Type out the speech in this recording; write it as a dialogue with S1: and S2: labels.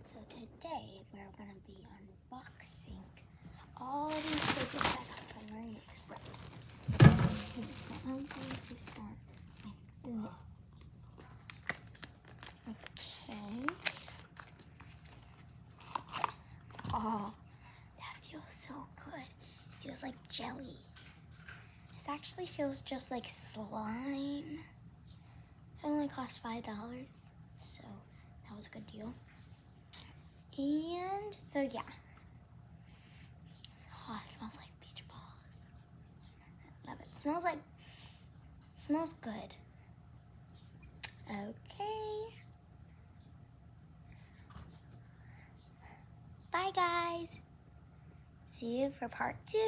S1: So today we're going to be unboxing all these fidgets I got from AliExpress. Okay, so I'm going to start with this. Okay. Oh, that feels so good. It feels like jelly. This actually feels just like slime. It only cost $5, so that was a good deal. And so yeah. Oh, it smells like beach balls. I love it. Smells good. Okay. Bye guys. See you for part 2.